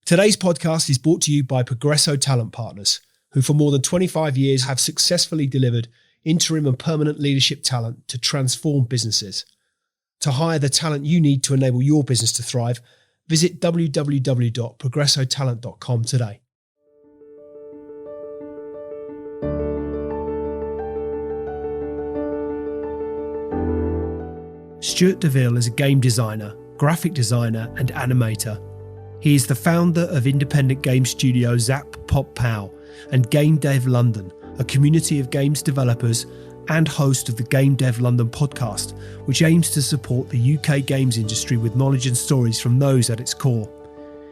Today's podcast is brought to you by Progresso Talent Partners, who for more than 25 years have successfully delivered interim and permanent leadership talent to transform businesses. To hire the talent you need to enable your business to thrive, visit www.progressotalent.com today. Stuart De Ville is a game designer, graphic designer and animator. He is the founder of independent game studio Zap Pop Pow and Game Dev London, a community of games developers, and host of the Game Dev London podcast, which aims to support the UK games industry with knowledge and stories from those at its core.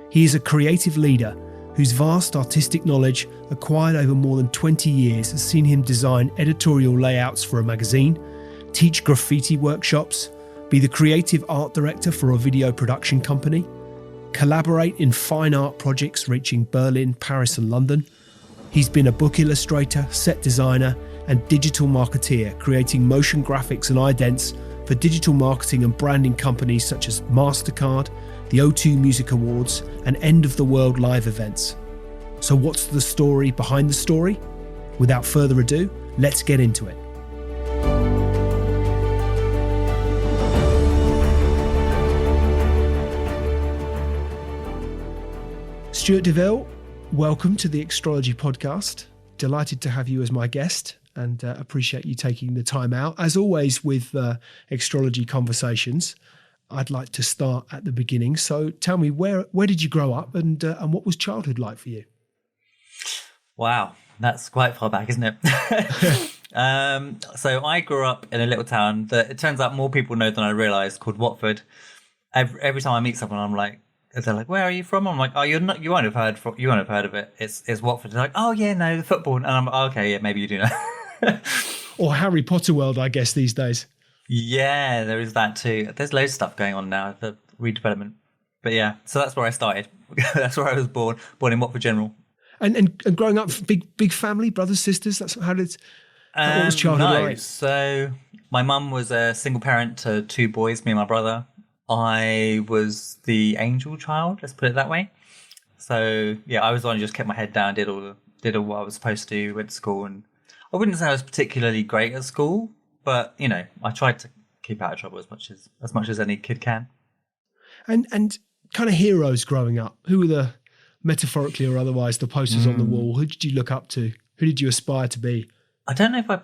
He is a creative leader whose vast artistic knowledge, acquired over more than 20 years, has seen him design editorial layouts for a magazine, teach graffiti workshops, be the creative art director for a video production company, collaborate in fine art projects reaching Berlin, Paris and London. He's been a book illustrator, set designer and digital marketeer, creating motion graphics and idents for digital marketing and branding companies such as MasterCard, the O2 Music Awards and End of the World live events. So what's the story behind the story? Without further ado, let's get into it. Stuart De Ville, welcome to the Extrology podcast. Delighted to have you as my guest and appreciate you taking the time out. As always with Extrology conversations, I'd like to start at the beginning. So tell me, where did you grow up and what was childhood like for you? Wow, that's quite far back, isn't it? So I grew up in a little town that it turns out more people know than I realised, called Watford. Every time I meet someone, I'm like, they're like, "Where are you from?" I'm like, "Oh, you won't have heard of it. It's Watford." They're like, "Oh yeah, no, the football." And I'm like, oh, "Okay, yeah, maybe you do know." Or Harry Potter world, I guess, these days. Yeah, there is that too. There's loads of stuff going on now, the redevelopment. But yeah, so that's where I started. That's where I was born in Watford General. And growing up, big family, brothers, sisters. That's what was childhood like? So my mum was a single parent to two boys, me and my brother. I was the angel child, let's put it that way. So yeah, I was the one who just kept my head down, did all what I was supposed to do, went to school, and I wouldn't say I was particularly great at school, but you know, I tried to keep out of trouble as much as any kid can. And kind of heroes growing up, who were the, metaphorically or otherwise, the posters on the wall? Who did you look up to? Who did you aspire to be? I don't know if I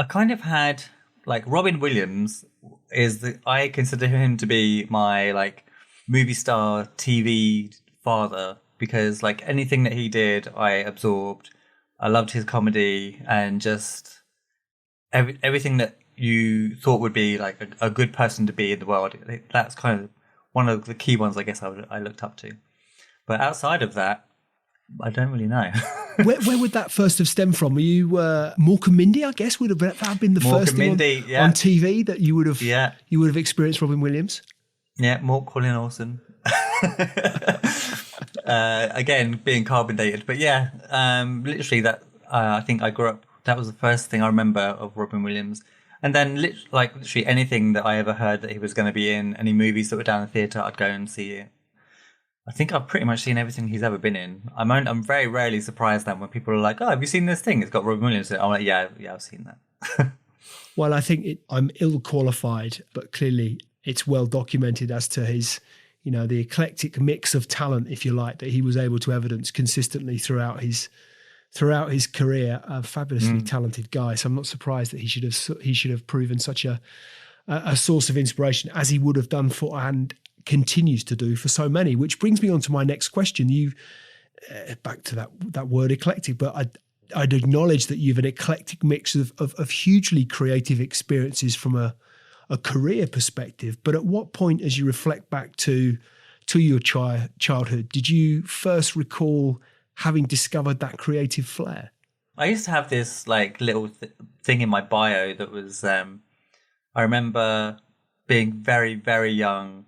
kind of had, like, Robin Williams I consider him to be my, like, movie star TV father, because, like, anything that he did, I absorbed. I loved his comedy and just everything that you thought would be, like, a good person to be in the world. That's kind of one of the key ones, I guess, I looked up to. But outside of that, I don't really know. Where would that first have stemmed from? Were you Mork and Mindy? I guess would have been the first thing on TV that you would have experienced Robin Williams. Yeah, Mork, Colin Olsen. Again, being carbon dated, but yeah, literally that. I think I grew up. That was the first thing I remember of Robin Williams, and then literally anything that I ever heard that he was going to be in, any movies that were down the theatre, I'd go and see it. I think I've pretty much seen everything he's ever been in. I'm very rarely surprised then when people are like, "Oh, have you seen this thing? It's got Robin Williams in it." I'm like, "Yeah, I've seen that." Well, I think I'm ill qualified, but clearly it's well documented as to his, the eclectic mix of talent, if you like, that he was able to evidence consistently throughout his career. A fabulously talented guy. So I'm not surprised that he should have proven such a source of inspiration, as he would have done for and continues to do for so many, which brings me on to my next question. You back to that word eclectic, but I'd acknowledge that you've an eclectic mix of hugely creative experiences from a career perspective. But at what point, as you reflect back to your childhood, did you first recall having discovered that creative flair? I used to have this like little thing in my bio that was I remember being very, very young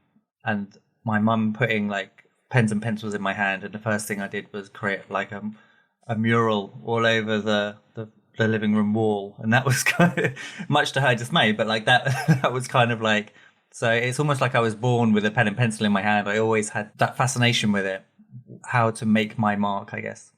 and my mum putting like pens and pencils in my hand, and the first thing I did was create like a mural all over the living room wall, and that was kind of much to her dismay, but like that was kind of like, so it's almost like I was born with a pen and pencil in my hand. I always had that fascination with it. how to make my mark, I guess.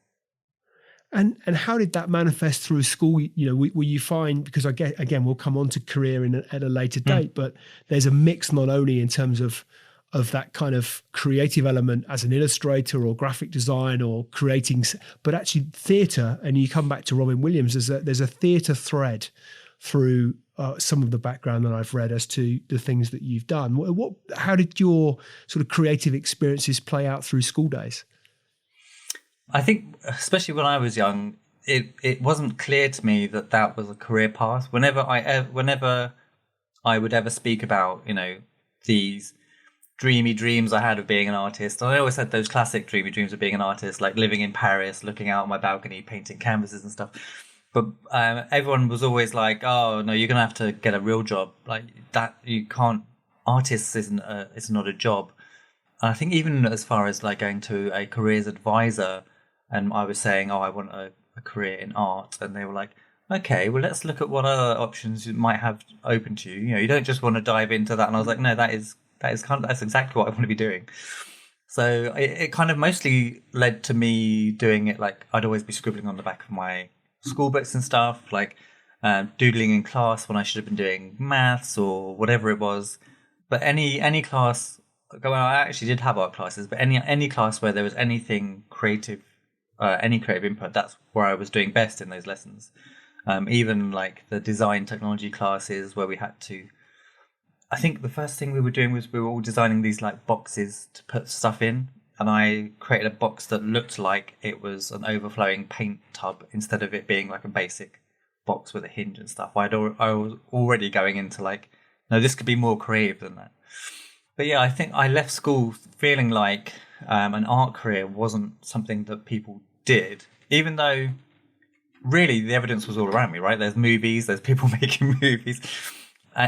And how did that manifest through school? You know, will you find, because I get, again, we'll come on to career at a later date, but there's a mix not only in terms of that kind of creative element as an illustrator or graphic design or creating, but actually theatre. And you come back to Robin Williams, there's a theatre thread through some of the background that I've read as to the things that you've done. How did your sort of creative experiences play out through school days? I think, especially when I was young, it wasn't clear to me that was a career path. Whenever I would ever speak about, you know, these dreamy dreams I had of being an artist, and I always had those classic dreamy dreams of being an artist, like living in Paris, looking out on my balcony, painting canvases and stuff. But everyone was always like, "Oh no, you're gonna have to get a real job. Like that, you can't. Artists it's not a job." And I think even as far as like going to a careers advisor, and I was saying, "Oh, I want a career in art," and they were like, "Okay, well, let's look at what other options you might have open to you. You know, you don't just want to dive into that." And I was like, "No, that's exactly what I want to be doing." So it kind of mostly led to me doing it. Like I'd always be scribbling on the back of my school books and stuff, like doodling in class when I should have been doing maths or whatever it was. But any class, I actually did have art classes, but any class where there was anything creative, any creative input, that's where I was doing best in those lessons. Even like the design technology classes where we had to, I think the first thing we were doing was we were all designing these like boxes to put stuff in. And I created a box that looked like it was an overflowing paint tub instead of it being like a basic box with a hinge and stuff. I was already going into like, no, this could be more creative than that. But yeah, I think I left school feeling like an art career wasn't something that people did, even though really the evidence was all around me, right? There's movies, there's people making movies,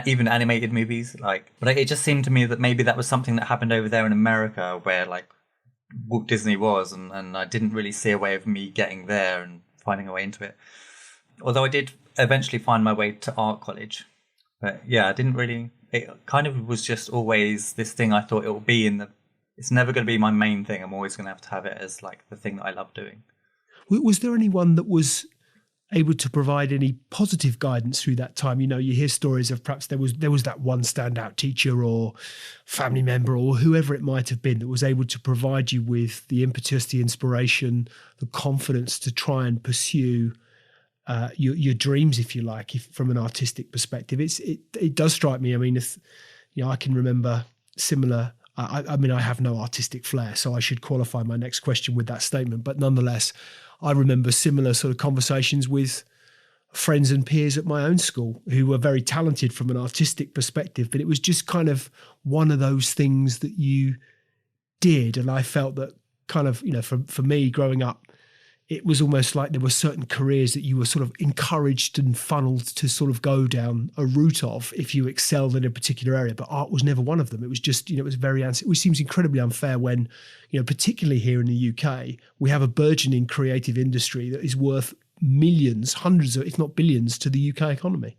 even animated movies. But it just seemed to me that maybe that was something that happened over there in America where like Walt Disney was, and I didn't really see a way of me getting there and finding a way into it. Although I did eventually find my way to art college. But yeah, I didn't really, it kind of was just always this thing I thought it would be it's never going to be my main thing. I'm always going to have it as like the thing that I love doing. Was there anyone that was able to provide any positive guidance through that time? You know, you hear stories of perhaps there was that one standout teacher or family member or whoever it might have been that was able to provide you with the impetus, the inspiration, the confidence to try and pursue your dreams, if you like, from an artistic perspective. It does strike me. I mean, I can remember similar. I mean, I have no artistic flair, so I should qualify my next question with that statement. But nonetheless, I remember similar sort of conversations with friends and peers at my own school who were very talented from an artistic perspective, but it was just kind of one of those things that you did. And I felt that kind of, you know, for me growing up, it was almost like there were certain careers that you were sort of encouraged and funneled to sort of go down a route of if you excelled in a particular area, but art was never one of them. It was just, you know, which seems incredibly unfair when, you know, particularly here in the UK, we have a burgeoning creative industry that is worth millions, hundreds of, if not billions, to the UK economy.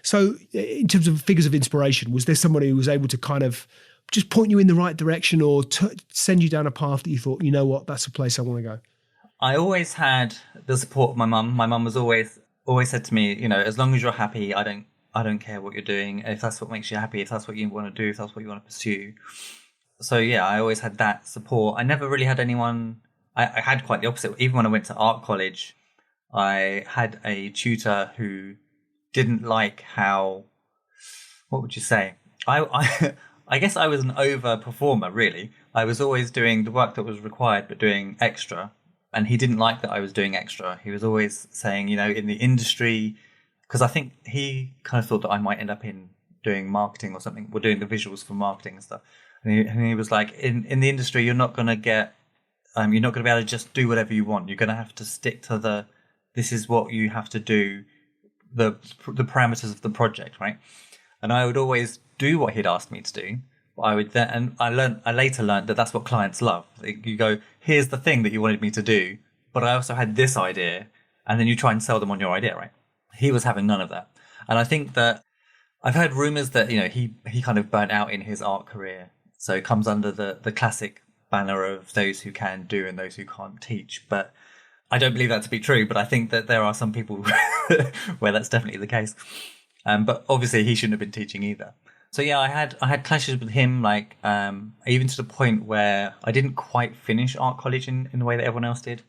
So in terms of figures of inspiration, was there somebody who was able to kind of just point you in the right direction or send you down a path that you thought, you know what, that's a place I want to go? I always had the support of my mum. My mum was always said to me, you know, as long as you're happy, I don't care what you're doing. If that's what makes you happy, if that's what you want to do, if that's what you want to pursue. So yeah, I always had that support. I never really had anyone. I had quite the opposite. Even when I went to art college, I had a tutor who didn't like how. What would you say? I guess I was an over performer. Really, I was always doing the work that was required, but doing extra. And he didn't like that I was doing extra. He was always saying, you know, in the industry, because I think he kind of thought that I might end up in doing marketing or something, or doing the visuals for marketing and stuff. And he was like, in the industry, you're not going to get, you're not going to be able to just do whatever you want. You're going to have to stick to this is what you have to do, the parameters of the project, right? And I would always do what he'd asked me to do. I later learned that that's what clients love. You go, here's the thing that you wanted me to do, but I also had this idea, and then you try and sell them on your idea, right? He was having none of that. And I think that I've heard rumors that, you know, he kind of burnt out in his art career. So it comes under the classic banner of those who can do and those who can't teach. But I don't believe that to be true, but I think that there are some people where that's definitely the case. But obviously he shouldn't have been teaching either. So yeah, I had clashes with him, like even to the point where I didn't quite finish art college in the way that everyone else did.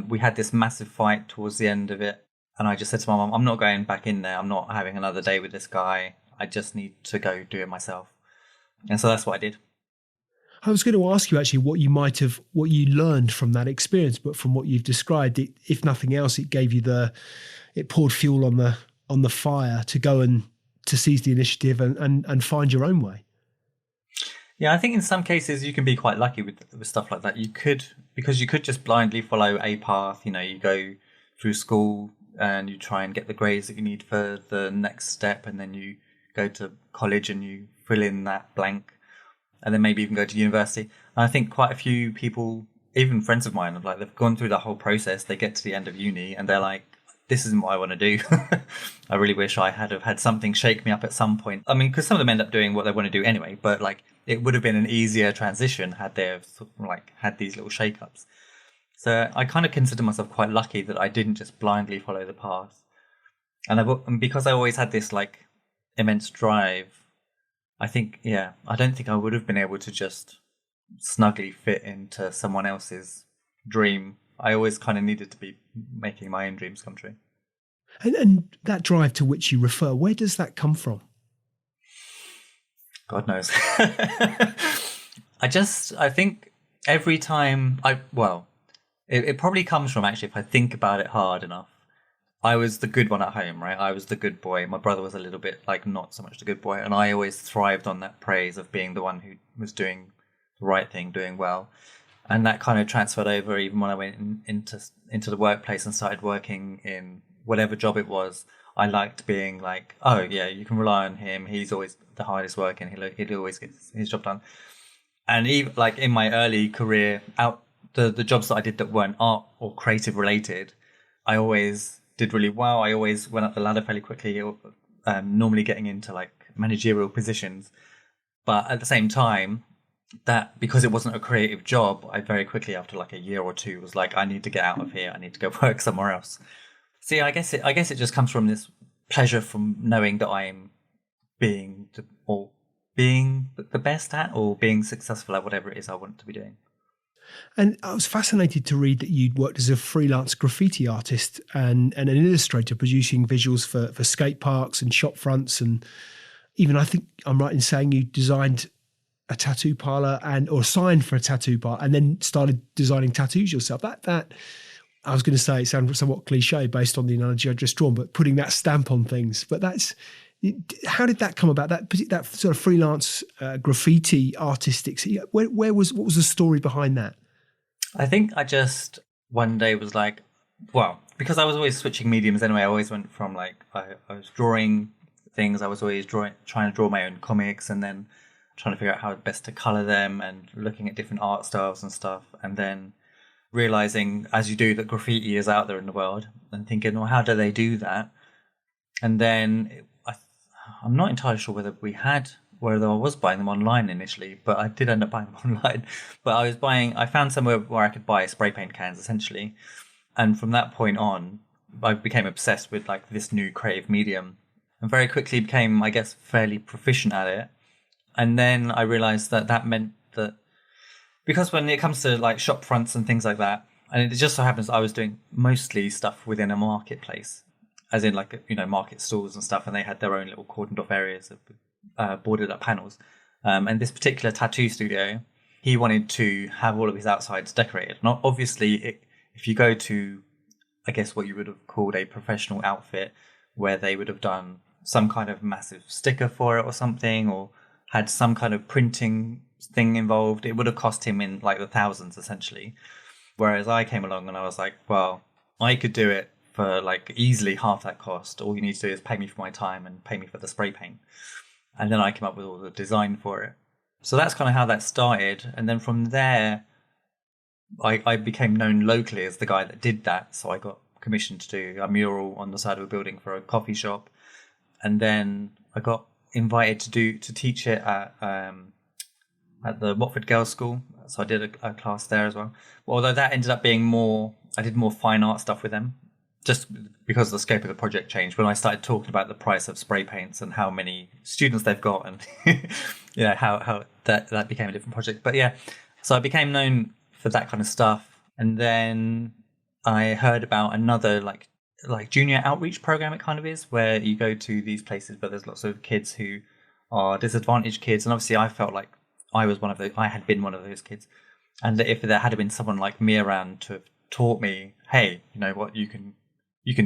We had this massive fight towards the end of it, and I just said to my mum, I'm not going back in there. I'm not having another day with this guy. I just need to go do it myself. And so that's what I did. I was going to ask you actually what you learned from that experience, but from what you've described, if nothing else, it gave you it poured fuel on the fire to go and to seize the initiative and find your own way. Yeah, I think in some cases you can be quite lucky with stuff like that. Because you could just blindly follow a path. You go through school and you try and get the grades that you need for the next step, and then you go to college and you fill in that blank, and then maybe even go to university. And I think quite a few people, even friends of mine, they've gone through that whole process. They get to the end of uni and they're like, this isn't what I want to do. I really wish I had have had something shake me up at some point. I mean, because some of them end up doing what they want to do anyway, but it would have been an easier transition had they had these little shake-ups. So I kind of consider myself quite lucky that I didn't just blindly follow the path. And because I always had this immense drive, I don't think I would have been able to just snugly fit into someone else's dream. I always kind of needed to be making my own dreams come true. And that drive to which you refer, where does that come from? God knows. I think every time it probably comes from, actually, if I think about it hard enough, I was the good one at home, right? I was the good boy. My brother was a little bit not so much the good boy. And I always thrived on that praise of being the one who was doing the right thing, doing well. And that kind of transferred over even when I went into the workplace and started working in whatever job it was. I liked being like, oh yeah, you can rely on him. He's always the hardest working. He'll always get his job done. And even in my early career, the jobs that I did that weren't art or creative related, I always did really well. I always went up the ladder fairly quickly, normally getting into managerial positions. But at the same time, that because it wasn't a creative job, I very quickly after a year or two was I need to get out of here. I need to go work somewhere else. See, I guess it just comes from this pleasure from knowing that I'm being the best at, or being successful at whatever it is I want to be doing. And I was fascinated to read that you'd worked as a freelance graffiti artist and an illustrator, producing visuals for skate parks and shop fronts, and even I think I'm right in saying you designed a tattoo parlor or signed for a tattoo bar, and then started designing tattoos yourself. That I was going to say, it sounds somewhat cliche based on the analogy I just drawn, but putting that stamp on things. But how did that come about? That sort of freelance graffiti artistic. What was the story behind that? I think I just one day was because I was always switching mediums anyway. I always went from I was drawing things. I was always trying to draw my own comics, and then trying to figure out how best to color them, and looking at different art styles and stuff, and then realizing, as you do, that graffiti is out there in the world, and thinking, well, how do they do that? And then I'm not entirely sure whether I was buying them online initially, but I did end up buying them online. But I found somewhere where I could buy spray paint cans essentially, and from that point on, I became obsessed with this new creative medium, and very quickly became, I guess, fairly proficient at it. And then I realized that meant that, because when it comes to shop fronts and things like that, and it just so happens I was doing mostly stuff within a marketplace, as in market stalls and stuff, and they had their own little cordoned off areas of boarded up panels. And this particular tattoo studio, he wanted to have all of his outsides decorated. Not obviously, if you go to, I guess what you would have called a professional outfit, where they would have done some kind of massive sticker for it or something, or had some kind of printing thing involved, it would have cost him in the thousands essentially. Whereas I came along and I was like, well, I could do it for easily half that cost. All you need to do is pay me for my time and pay me for the spray paint. And then I came up with all the design for it. So that's kind of how that started. And then from there, I became known locally as the guy that did that. So I got commissioned to do a mural on the side of a building for a coffee shop. And then I got invited to teach it at at the Watford Girls' School. So I did a class there as well. Although that ended up being more, I did more fine art stuff with them, just because the scope of the project changed. When I started talking about the price of spray paints and how many students they've got, and how that became a different project. But yeah, so I became known for that kind of stuff. And then I heard about another like junior outreach program, it kind of is, where you go to these places, but there's lots of kids who are disadvantaged kids. And obviously I felt like I had been one of those kids. And that if there had been someone like me around to have taught me, hey, you know what, you can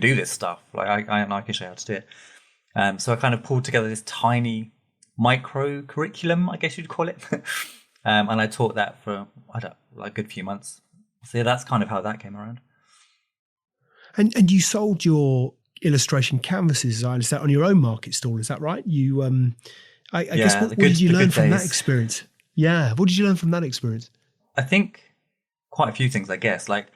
do this stuff. Like I can show you how to do it. So I kind of pulled together this tiny micro curriculum, I guess you'd call it. And I taught that for, like a good few months. So yeah, that's kind of how that came around. And you sold your illustration canvases, as I understand, on your own market stall. Is that right? You, I guess, what did you learn from that experience? Yeah, what did you learn from that experience? I think quite a few things, I guess. Like,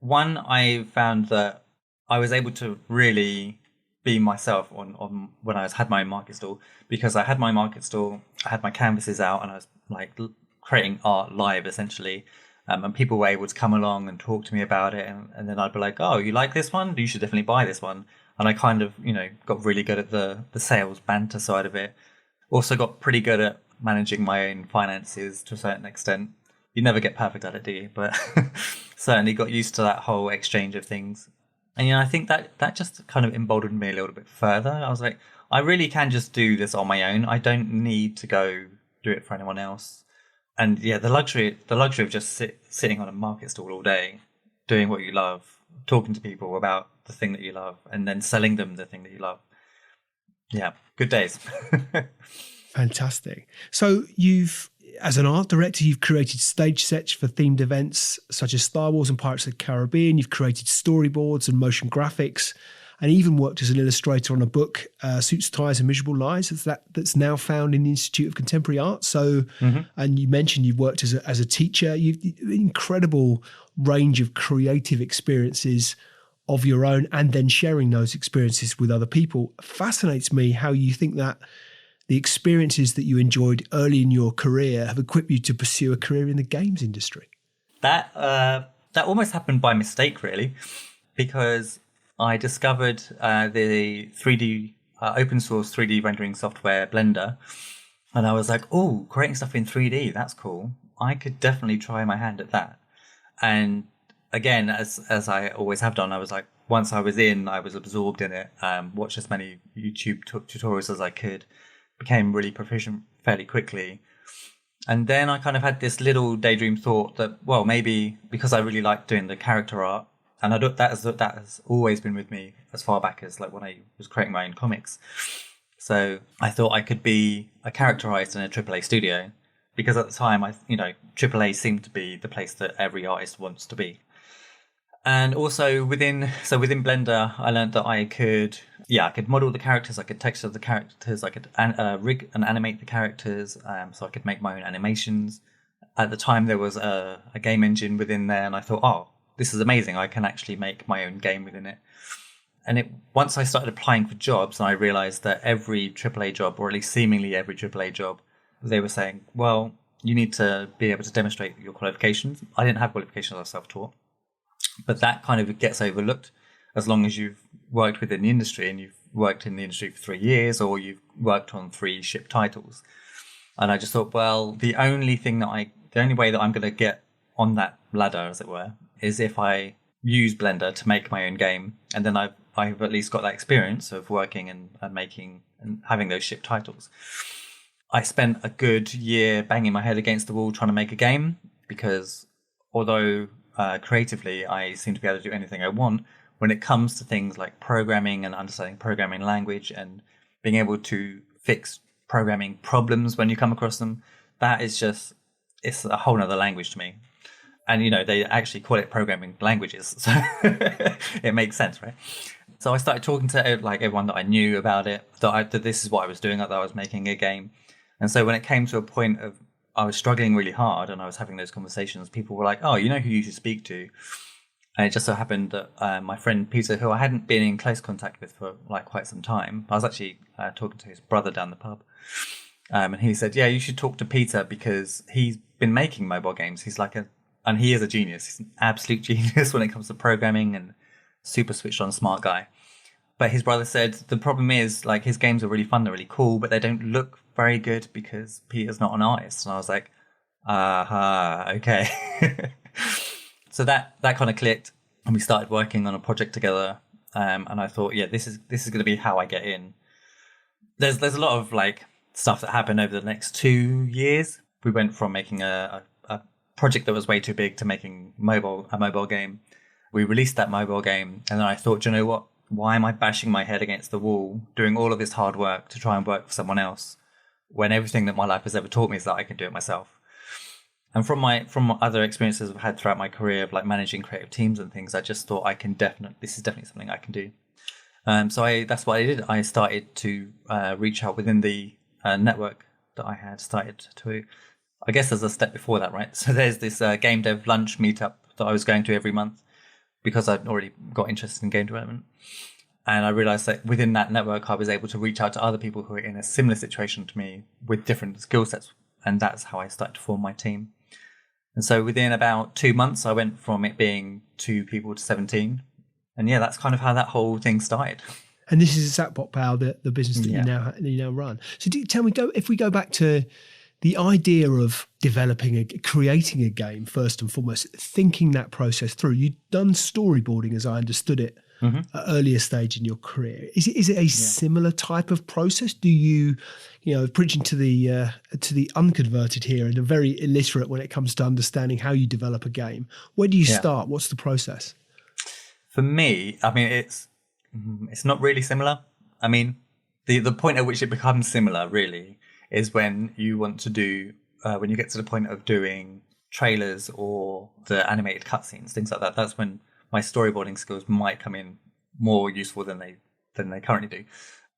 one, I found that I was able to really be myself on when I had my own market stall, because I had my market stall, I had my canvases out, and I was like creating art live essentially. And people were able to come along and talk to me about it. And then I'd be like, oh, you like this one? You should definitely buy this one. And I kind of, got really good at the sales banter side of it. Also got pretty good at managing my own finances to a certain extent. You never get perfect at it, do you? But certainly got used to that whole exchange of things. And, I think that just kind of emboldened me a little bit further. I was like, I really can just do this on my own. I don't need to go do it for anyone else. And yeah, the luxury of just sitting on a market stall all day, doing what you love, talking to people about the thing that you love, and then selling them the thing that you love. Yeah, good days. Fantastic. So as an art director, you've created stage sets for themed events such as Star Wars and Pirates of the Caribbean. You've created storyboards and motion graphics, and even worked as an illustrator on a book, Suits, Ties and Miserable Lies, that's now found in the Institute of Contemporary Art. So, and you mentioned you've worked as a teacher. You've an incredible range of creative experiences of your own, and then sharing those experiences with other people. Fascinates me how you think that the experiences that you enjoyed early in your career have equipped you to pursue a career in the games industry. That almost happened by mistake, really, because I discovered the 3D open source 3D rendering software Blender, and I was like, "Oh, creating stuff in 3D, that's cool. I could definitely try my hand at that." And again, as I always have done, I was like, once I was absorbed in it. Watched as many YouTube tutorials as I could. Became really proficient fairly quickly. And then I kind of had this little daydream thought that, well, maybe because I really like doing the character art, and that has always been with me as far back as like when I was creating my own comics. So I thought I could be a character artist in a AAA studio, because at the time, AAA seemed to be the place that every artist wants to be. And also within Blender, I learned that I could model the characters, I could texture the characters, I could rig and animate the characters, so I could make my own animations. At the time, there was a game engine within there, and I thought, oh, this is amazing. I can actually make my own game within it. And once I started applying for jobs, and I realized that every AAA job, or at least seemingly every AAA job, they were saying, well, you need to be able to demonstrate your qualifications. I didn't have qualifications, I was self-taught. But that kind of gets overlooked as long as you've worked within the industry, and you've worked in the industry for 3 years, or you've worked on 3 ship titles. And I just thought, well, the only way that I'm going to get on that ladder, as it were, is if I use Blender to make my own game. And then I've at least got that experience of working and making and having those ship titles. I spent a good year banging my head against the wall trying to make a game, because although creatively I seem to be able to do anything I want, when it comes to things like programming and understanding programming language and being able to fix programming problems when you come across them, it's a whole nother language to me. And, they actually call it programming languages. So it makes sense, right? So I started talking to like everyone that I knew about it, that this is what I was doing, that I was making a game. And so when it came to a point of I was struggling really hard and I was having those conversations, people were like, oh, you know who you should speak to? And it just so happened that my friend Peter, who I hadn't been in close contact with for like quite some time, I was actually talking to his brother down the pub. And he said, yeah, you should talk to Peter because he's been making mobile games. And he is a genius. He's an absolute genius when it comes to programming and super switched on smart guy. But his brother said the problem is like his games are really fun, they're really cool, but they don't look very good because Peter's not an artist. And I was like, aha, okay. So that kind of clicked, and we started working on a project together. And I thought, yeah, this is going to be how I get in. There's a lot of like stuff that happened over the next 2 years. We went from making a project that was way too big to making a mobile game. We released that mobile game, and then I thought, do you know what? Why am I bashing my head against the wall, doing all of this hard work to try and work for someone else, when everything that my life has ever taught me is that I can do it myself? And from other experiences I've had throughout my career of like managing creative teams and things, I just thought this is definitely something I can do. So that's what I did. I started to reach out within the network that I had started to. I guess there's a step before that, right? So there's this game dev lunch meetup that I was going to every month because I'd already got interested in game development. And I realized that within that network, I was able to reach out to other people who are in a similar situation to me with different skill sets. And that's how I started to form my team. And so within about 2 months, I went from it being 2 people to 17. And yeah, that's kind of how that whole thing started. And this is Zap Pop Pow, the business that you now run. So tell me, if we go back to the idea of creating a game, first and foremost, thinking that process through. You'd done storyboarding, as I understood it, at earlier stage in your career. Is it a similar type of process? Do you preaching to the unconverted here and are very illiterate when it comes to understanding how you develop a game? Where do you start? What's the process? For me, I mean, it's not really similar. I mean, the point at which it becomes similar really is when you want to do, when you get to the point of doing trailers or the animated cutscenes, things like that. That's when my storyboarding skills might come in more useful than they currently do.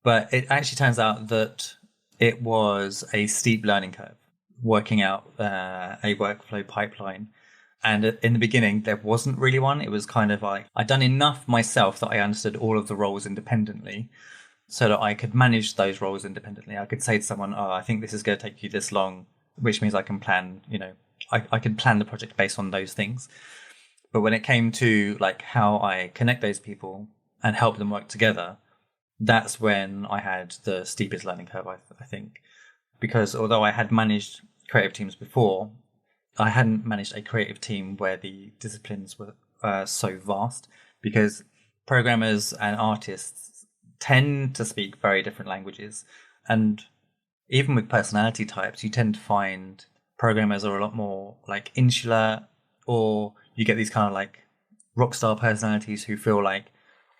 But it actually turns out that it was a steep learning curve, working out a workflow pipeline. And in the beginning, there wasn't really one. It was kind of like I'd done enough myself that I understood all of the roles independently, so that I could manage those roles independently. I could say to someone, oh, I think this is going to take you this long, which means I can plan, I can plan the project based on those things. But when it came to like how I connect those people and help them work together, that's when I had the steepest learning curve, I think. Because although I had managed creative teams before, I hadn't managed a creative team where the disciplines were so vast, because programmers and artists tend to speak very different languages. And even with personality types, you tend to find programmers are a lot more like insular, or you get these kind of like rock star personalities who feel like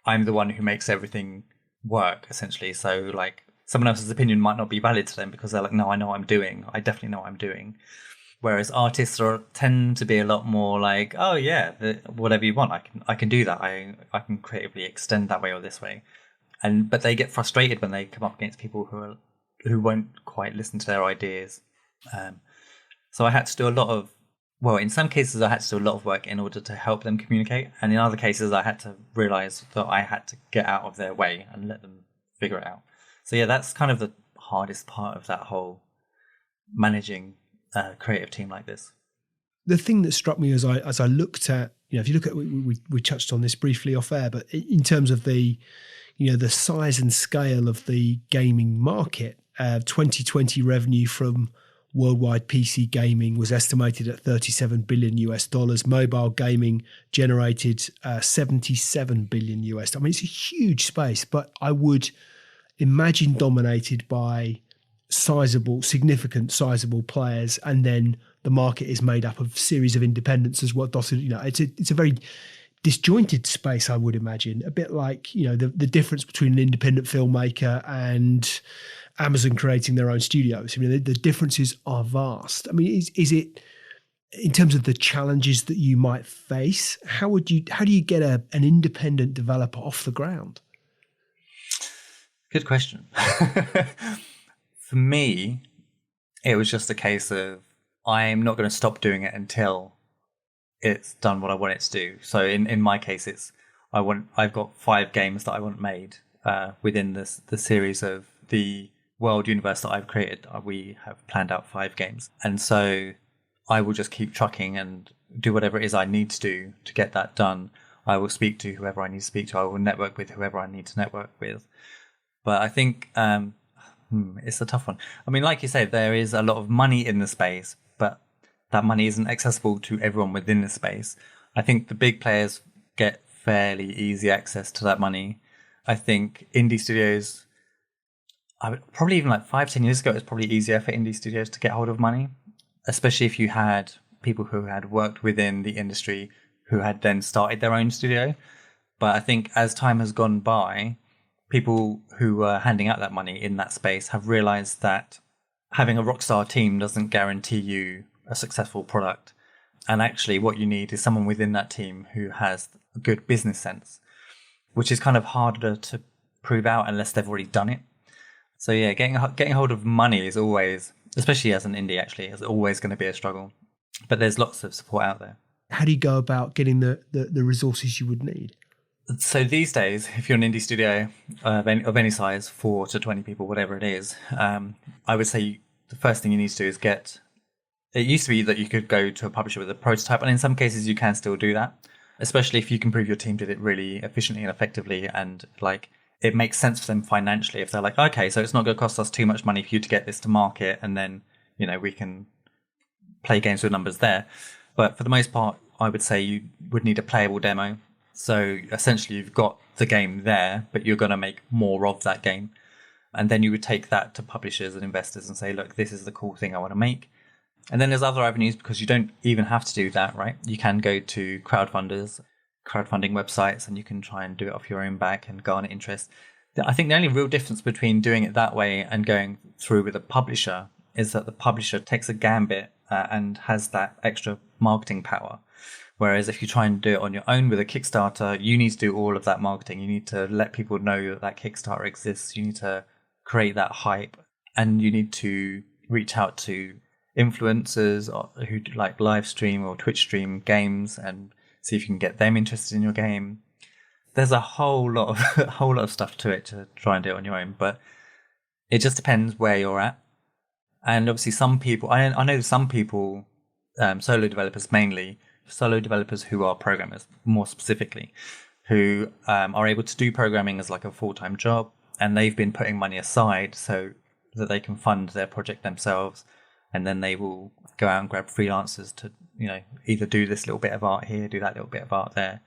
I'm the one who makes everything work, essentially. So like someone else's opinion might not be valid to them because they're like, no, I know what I'm doing. I definitely know what I'm doing. Whereas artists tend to be a lot more like, oh yeah, whatever you want, I can do that. I can creatively extend that way or this way. But they get frustrated when they come up against people who won't quite listen to their ideas. So I had to do in some cases I had to do a lot of work in order to help them communicate, and in other cases I had to realize that I had to get out of their way and let them figure it out. So yeah, that's kind of the hardest part of that whole managing a creative team like this. The thing that struck me as I looked at, if you look at, we touched on this briefly off air, but in terms of the size and scale of the gaming market, 2020 revenue from worldwide PC gaming was estimated at $37 billion US. Mobile gaming generated $77 billion US. I mean, it's a huge space, but I would imagine dominated by significant sizable players, and then the market is made up of a series of independents as well. It's a very disjointed space, I would imagine, a bit like the difference between an independent filmmaker and Amazon creating their own studios. I mean, the differences are vast. I mean, is it in terms of the challenges that you might face? How do you get an independent developer off the ground? Good question. For me, it was just a case of I'm not going to stop doing it until it's done what I want it to do. So in my case, I've got 5 games that I want made within the series of the world universe that I've created, we have planned out 5 games. And so I will just keep trucking and do whatever it is I need to do to get that done. I will speak to whoever I need to speak to. I will network with whoever I need to network with. But I think it's a tough one. I mean, like you said, there is a lot of money in the space, but that money isn't accessible to everyone within the space. I think the big players get fairly easy access to that money. I think indie studios, probably even like 5-10 years ago, it was probably easier for indie studios to get hold of money, especially if you had people who had worked within the industry who had then started their own studio. But I think as time has gone by, people who were handing out that money in that space have realized that having a rockstar team doesn't guarantee you a successful product. And actually what you need is someone within that team who has a good business sense, which is kind of harder to prove out unless they've already done it. So yeah, getting hold of money is always, especially as an indie actually, is always going to be a struggle. But there's lots of support out there. How do you go about getting the resources you would need? So these days, if you're an indie studio of any size, 4 to 20 people, whatever it is, I would say the first thing you need to do is get... It used to be that you could go to a publisher with a prototype, and in some cases you can still do that, especially if you can prove your team did it really efficiently and effectively, and like it makes sense for them financially. If they're like, okay, so it's not going to cost us too much money for you to get this to market, and then, we can play games with numbers there. But for the most part, I would say you would need a playable demo. So essentially you've got the game there, but you're going to make more of that game. And then you would take that to publishers and investors and say, look, this is the cool thing I want to make. And then there's other avenues, because you don't even have to do that, right? You can go to crowdfunding websites, and you can try and do it off your own back and garner interest. I think the only real difference between doing it that way and going through with a publisher is that the publisher takes a gambit and has that extra marketing power. Whereas if you try and do it on your own with a Kickstarter, you need to do all of that marketing. You need to let people know that Kickstarter exists. You need to create that hype, and you need to reach out to influencers who like live stream or Twitch stream games and see if you can get them interested in your game. There's a whole lot of stuff to it to try and do it on your own, but it just depends where you're at. And obviously some people, I know some people, solo developers mainly, solo developers who are programmers more specifically, who are able to do programming as like a full-time job, and they've been putting money aside so that they can fund their project themselves, and then they will go out and grab freelancers to, either do this little bit of art here, do that little bit of art there.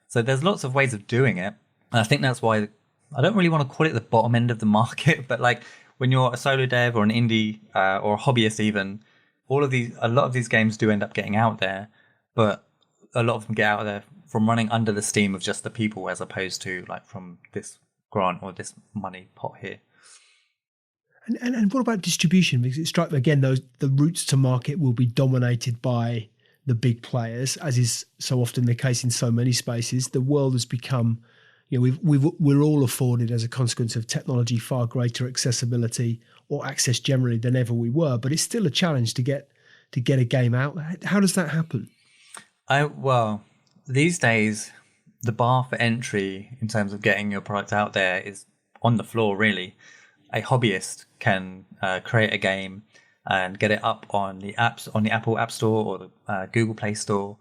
So there's lots of ways of doing it. And I think that's why I don't really want to call it the bottom end of the market, but like when you're a solo dev or an indie or a hobbyist even, a lot of these games do end up getting out there, but a lot of them get out there from running under the steam of just the people, as opposed to like from this grant or this money pot here. And what about distribution? Because it strikes me again, the routes to market will be dominated by the big players, as is so often the case in so many spaces. The world has become, we're all afforded as a consequence of technology far greater accessibility or access generally than ever we were. But it's still a challenge to get a game out. How does that happen? Well, these days the bar for entry in terms of getting your product out there is on the floor, really. A hobbyist can create a game and get it up on the Apple App Store or the Google Play Store,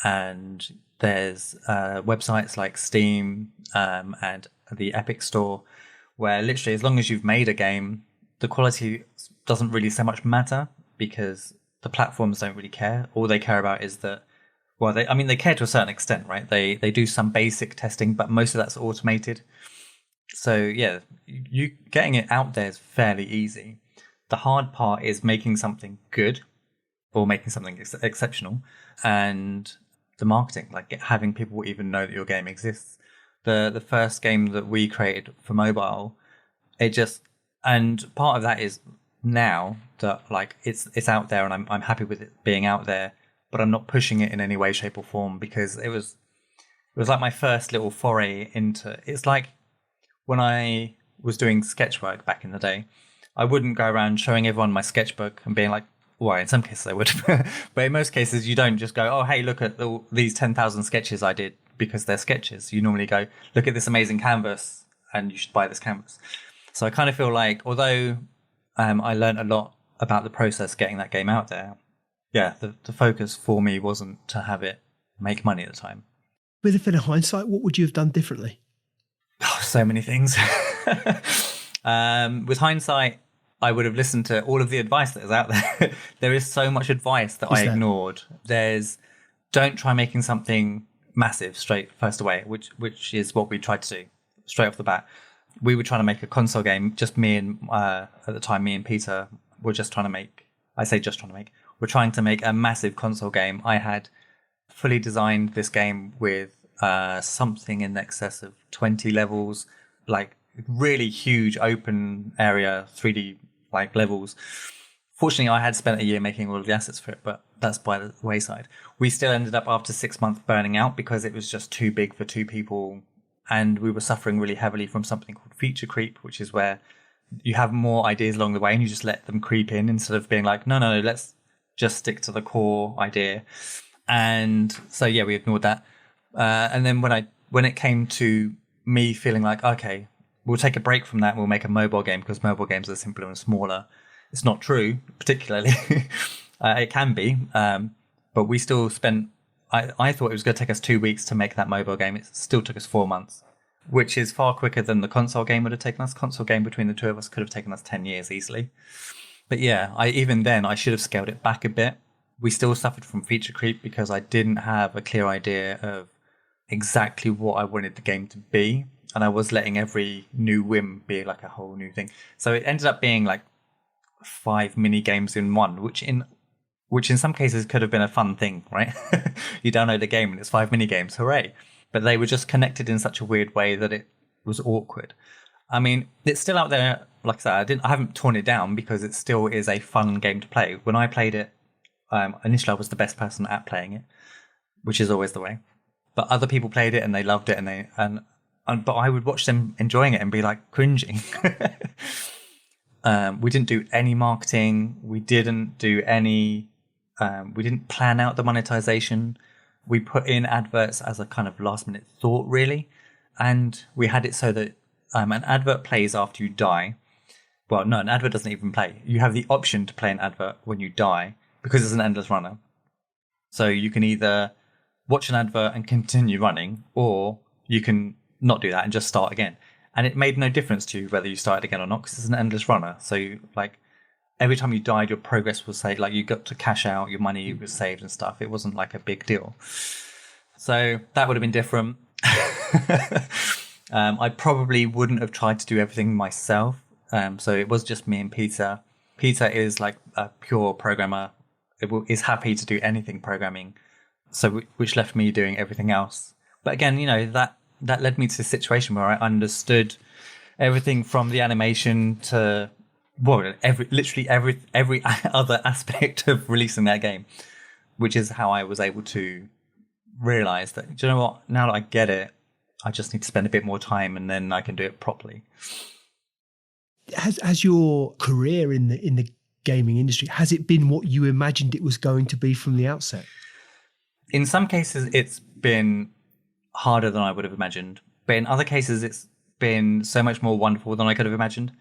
and there's websites like Steam and the Epic Store, where literally as long as you've made a game, the quality doesn't really so much matter, because the platforms don't really care. All they care about is that, well, they care to a certain extent, right? They do some basic testing, but most of that's automated. So yeah, you getting it out there is fairly easy. The hard part is making something good or making something exceptional, and the marketing, like having people even know that your game exists. The first game that we created for mobile, and part of that is now that like it's out there, and I'm happy with it being out there, but I'm not pushing it in any way, shape or form, because it was like my first little foray into, it's like when I was doing sketch work back in the day, I wouldn't go around showing everyone my sketchbook and being like, well, in some cases I would, but in most cases you don't just go, oh, hey, look at these 10,000 sketches I did, because they're sketches. You normally go, look at this amazing canvas and you should buy this canvas. So I kind of feel like, although I learned a lot about the process getting that game out there, yeah, the focus for me wasn't to have it make money at the time. With in hindsight, what would you have done differently? Oh, so many things. With hindsight, I would have listened to all of the advice that is out there. There is so much advice that I ignored. There's, don't try making something massive straight first away, which is what we tried to do straight off the bat. We were trying to make a console game. Just me and at the time, me and Peter were just trying to make. I say just trying to make. We're trying to make a massive console game. I had fully designed this game with something in excess of 20 levels, like really huge open area 3D like levels. Fortunately, I had spent a year making all of the assets for it, but that's by the wayside. We still ended up after 6 months burning out because it was just too big for two people. And we were suffering really heavily from something called feature creep, which is where you have more ideas along the way and you just let them creep in instead of being like, no, let's just stick to the core idea. And so, yeah, we ignored that. And then when it came to me feeling like, okay, we'll take a break from that and we'll make a mobile game because mobile games are simpler and smaller. It's not true, particularly. It can be. But we still spent, I thought it was going to take us 2 weeks to make that mobile game. It still took us 4 months, which is far quicker than the console game would have taken us. Console game between the two of us could have taken us 10 years easily. But yeah, even then I should have scaled it back a bit. We still suffered from feature creep because I didn't have a clear idea of exactly what I wanted the game to be. And I was letting every new whim be like a whole new thing. So it ended up being like 5 mini games in one, which in some cases could have been a fun thing, right? You download the game and it's 5 mini games, hooray. But they were just connected in such a weird way that it was awkward. I mean, it's still out there. Like I said, I haven't torn it down because it still is a fun game to play. When I played it, initially I was the best person at playing it, which is always the way. But other people played it and they loved it, but I would watch them enjoying it and be like cringing. We didn't do any marketing. We didn't plan out the monetization. We put in adverts as a kind of last minute thought, really. And we had it so that an advert plays after you die. Well, no, an advert doesn't even play. You have the option to play an advert when you die because it's an endless runner. So you can either watch an advert and continue running, or you can not do that and just start again. And it made no difference to you whether you started again or not because it's an endless runner. So every time you died, your progress was saved. Like you got to cash out, your money was saved and stuff. It wasn't like a big deal. So that would have been different. I probably wouldn't have tried to do everything myself. So it was just me and Peter. Peter is like a pure programmer. Is happy to do anything programming. So which left me doing everything else. But again, that led me to a situation where I understood everything from the animation to literally every other aspect of releasing that game, which is how I was able to realize that, do you know what? Now that I get it, I just need to spend a bit more time and then I can do it properly. Has your career in the gaming industry, has it been what you imagined it was going to be from the outset? In some cases, it's been harder than I would have imagined. But in other cases, it's been so much more wonderful than I could have imagined.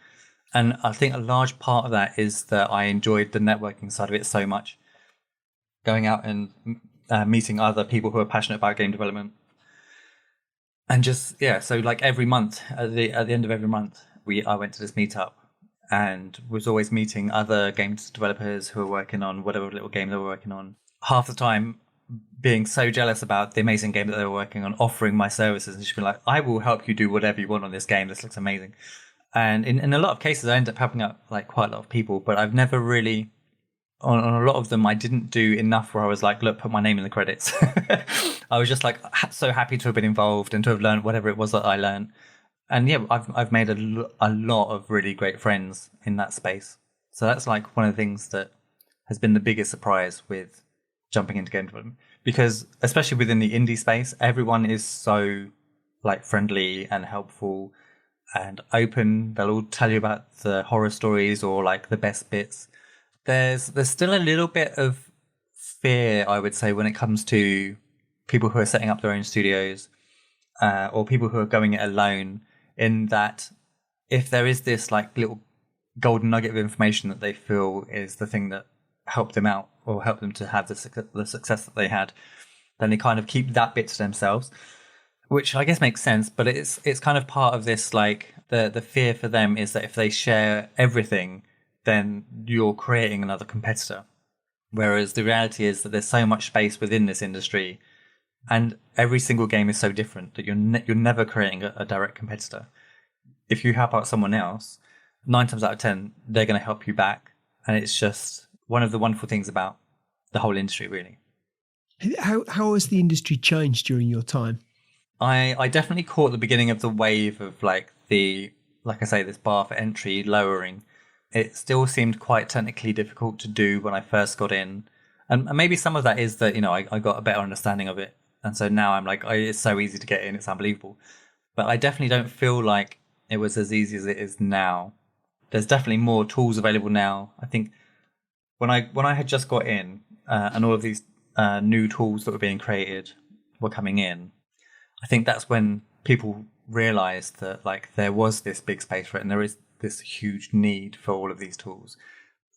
And I think a large part of that is that I enjoyed the networking side of it so much. Going out and meeting other people who are passionate about game development. And just, yeah, so like every month, at the end of every month, I went to this meetup and was always meeting other games developers who were working on whatever little game they were working on. Half the time being so jealous about the amazing game that they were working on, offering my services, and she'd be like, I will help you do whatever you want on this game. This looks amazing. And in a lot of cases, I ended up helping out like quite a lot of people, but I've never really, on a lot of them, I didn't do enough where I was like, look, put my name in the credits. I was just like so happy to have been involved and to have learned whatever it was that I learned. And yeah, I've made a lot of really great friends in that space. So that's like one of the things that has been the biggest surprise with jumping into game development, because especially within the indie space, everyone is so like friendly and helpful and open. They'll all tell you about the horror stories or like the best bits. There's still a little bit of fear, I would say, when it comes to people who are setting up their own studios or people who are going it alone, in that if there is this like little golden nugget of information that they feel is the thing that helped them out or helped them to have the success that they had, then they kind of keep that bit to themselves, which I guess makes sense. But it's kind of part of this, like the fear for them is that if they share everything, then you're creating another competitor. Whereas the reality is that there's so much space within this industry, and every single game is so different that you're never creating a direct competitor. If you help out someone else, 9 times out of 10, they're going to help you back. And it's just one of the wonderful things about the whole industry, really. How has the industry changed during your time? I definitely caught the beginning of the wave of like I say, this bar for entry lowering. It still seemed quite technically difficult to do when I first got in. And maybe some of that is that, I got a better understanding of it. And so now I'm like, it's so easy to get in. It's unbelievable. But I definitely don't feel like it was as easy as it is now. There's definitely more tools available now. I think when I had just got in and all of these new tools that were being created were coming in, I think that's when people realized that like there was this big space for it, and there is this huge need for all of these tools.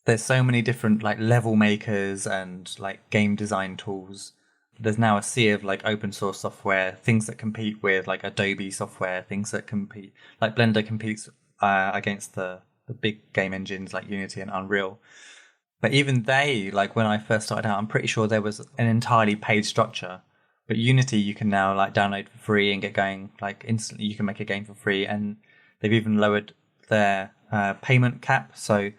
There's so many different like level makers and like game design tools. There's now a sea of like open source software, things that compete with like Adobe software, things that compete, like Blender competes against the big game engines like Unity and Unreal. But even they, like when I first started out, I'm pretty sure there was an entirely paid structure. But Unity, you can now like download for free and get going like instantly. You can make a game for free, and they've even lowered their payment cap. So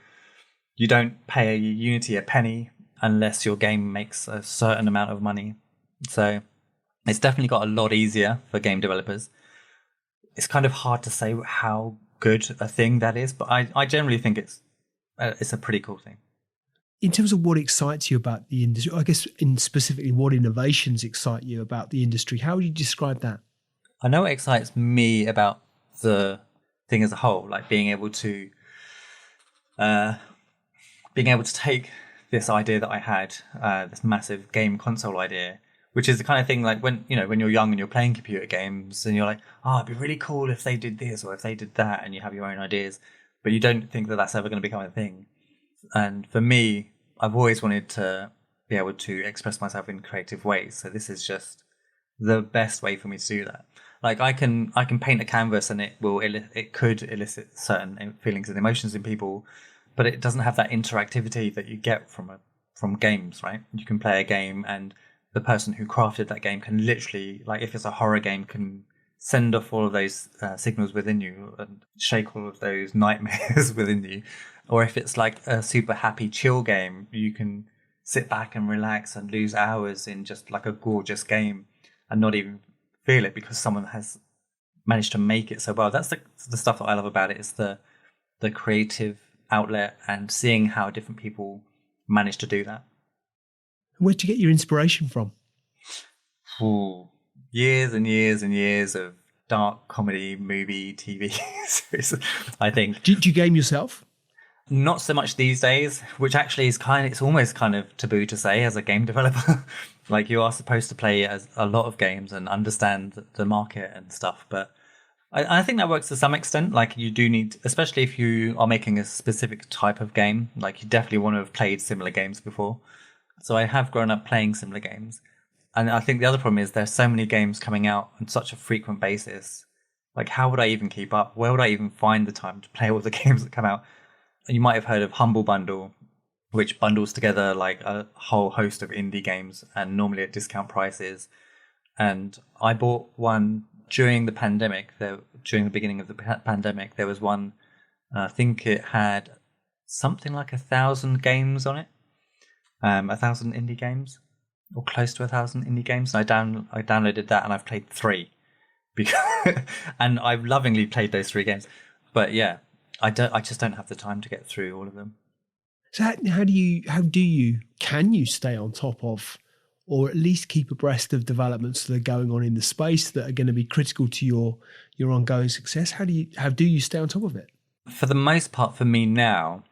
you don't pay Unity a penny unless your game makes a certain amount of money. So it's definitely got a lot easier for game developers. It's kind of hard to say how good a thing that is, but I generally think it's a pretty cool thing. In terms of what excites you about the industry, I guess in specifically what innovations excite you about the industry, how would you describe that? I know what excites me about the thing as a whole, like being able to take this idea that I had, this massive game console idea, which is the kind of thing like when you're young and you're playing computer games and you're like, oh, it'd be really cool if they did this or if they did that, and you have your own ideas, but you don't think that that's ever going to become a thing. And for me, I've always wanted to be able to express myself in creative ways. So this is just the best way for me to do that. Like I can paint a canvas and it could elicit certain feelings and emotions in people, but it doesn't have that interactivity that you get from games, right? You can play a game and the person who crafted that game can literally, like if it's a horror game, can send off all of those signals within you and shake all of those nightmares within you. Or if it's like a super happy chill game, you can sit back and relax and lose hours in just like a gorgeous game and not even feel it because someone has managed to make it so well. That's the stuff that I love about it, is the creative outlet and seeing how different people manage to do that. Where'd you get your inspiration from? Ooh, years and years and years of dark comedy, movie, TV series, I think. Do you game yourself? Not so much these days, which actually is it's almost kind of taboo to say as a game developer. Like you are supposed to play as a lot of games and understand the market and stuff. But I think that works to some extent. Like you do need, especially if you are making a specific type of game, like you definitely want to have played similar games before. So I have grown up playing similar games. And I think the other problem is there's so many games coming out on such a frequent basis. Like how would I even keep up? Where would I even find the time to play all the games that come out? You might have heard of Humble Bundle, which bundles together like a whole host of indie games and normally at discount prices. And I bought one during the pandemic. During the beginning of the pandemic, there was one. I think it had something like 1,000 games on it, 1,000 indie games, or close to 1,000 indie games. And I downloaded that, and I've played 3, and I've lovingly played those 3 games. But yeah. I just don't have the time to get through all of them. So can you stay on top of, or at least keep abreast of developments that are going on in the space that are going to be critical to your ongoing success? How do you stay on top of it? For the most part, for me now,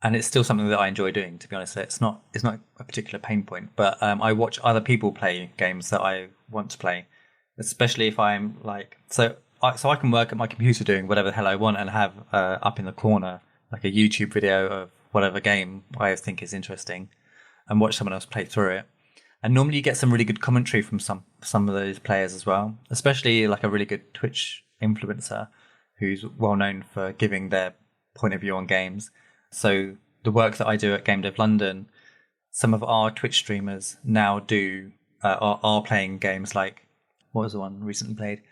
and it's still something that I enjoy doing, to be honest. It's not a particular pain point, but I watch other people play games that I want to play, especially if I'm like, so so I can work at my computer doing whatever the hell I want and have up in the corner like a YouTube video of whatever game I think is interesting and watch someone else play through it. And normally you get some really good commentary from some of those players as well, especially like a really good Twitch influencer who's well known for giving their point of view on games. So the work that I do at Game Dev London, some of our Twitch streamers now are playing games like, what was the one recently played?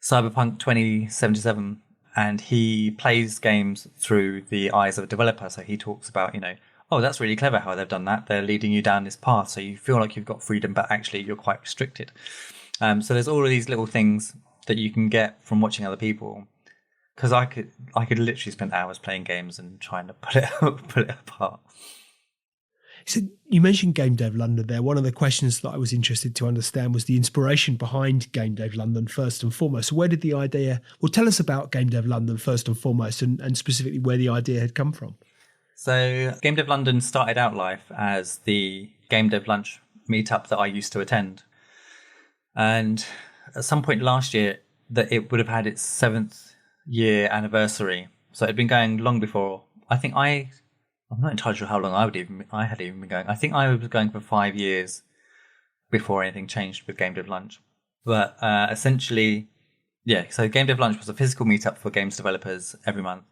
Cyberpunk 2077. And he plays games through the eyes of a developer. So he talks about, oh, that's really clever how they've done that. They're leading you down this path. So you feel like you've got freedom, but actually you're quite restricted. So there's all of these little things that you can get from watching other people. Because I could literally spend hours playing games and trying to pull it apart. So you mentioned Game Dev London there. One of the questions that I was interested to understand was the inspiration behind Game Dev London first and foremost. So where did the idea, well, tell us about Game Dev London first and foremost, and specifically where the idea had come from. So Game Dev London started out life as the Game Dev Lunch meetup that I used to attend. And at some point last year, that it would have had its 7th year anniversary. So it had been going long before. I think I'm not entirely sure how long I had even been going. I think I was going for 5 years before anything changed with Game Dev Lunch. But essentially, yeah, so Game Dev Lunch was a physical meetup for games developers every month.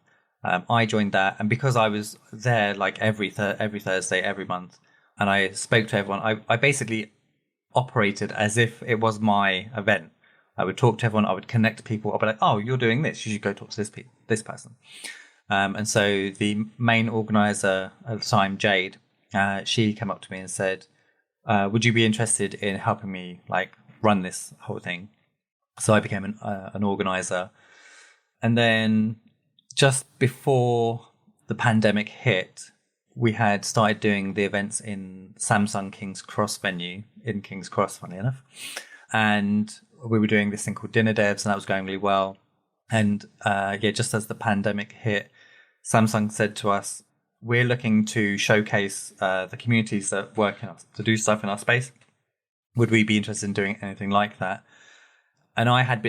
I joined that, and because I was there like every Thursday, every month, and I spoke to everyone, I basically operated as if it was my event. I would talk to everyone, I would connect people, I'd be like, oh, you're doing this, you should go talk to this person. And so the main organizer at the time, Jade, she came up to me and said, would you be interested in helping me like run this whole thing? So I became an organizer. And then just before the pandemic hit, we had started doing the events in Samsung King's Cross venue in King's Cross, funny enough. And we were doing this thing called Dinner Devs, and that was going really well. And just as the pandemic hit, Samsung said to us, we're looking to showcase the communities that work to do stuff in our space. Would we be interested in doing anything like that? And I had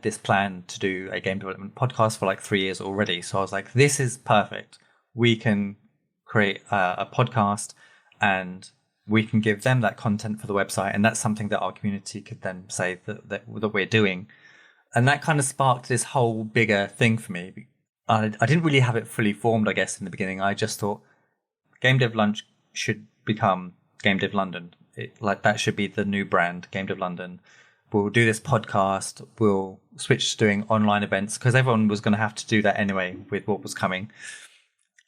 this plan to do a game development podcast for like 3 years already. So I was like, this is perfect. We can create a podcast and we can give them that content for the website. And that's something that our community could then say that we're doing. And that kind of sparked this whole bigger thing for me. I didn't really have it fully formed, I guess, in the beginning. I just thought Game Dev Lunch should become Game Dev London. That should be the new brand, Game Dev London. We'll do this podcast. We'll switch to doing online events because everyone was going to have to do that anyway with what was coming.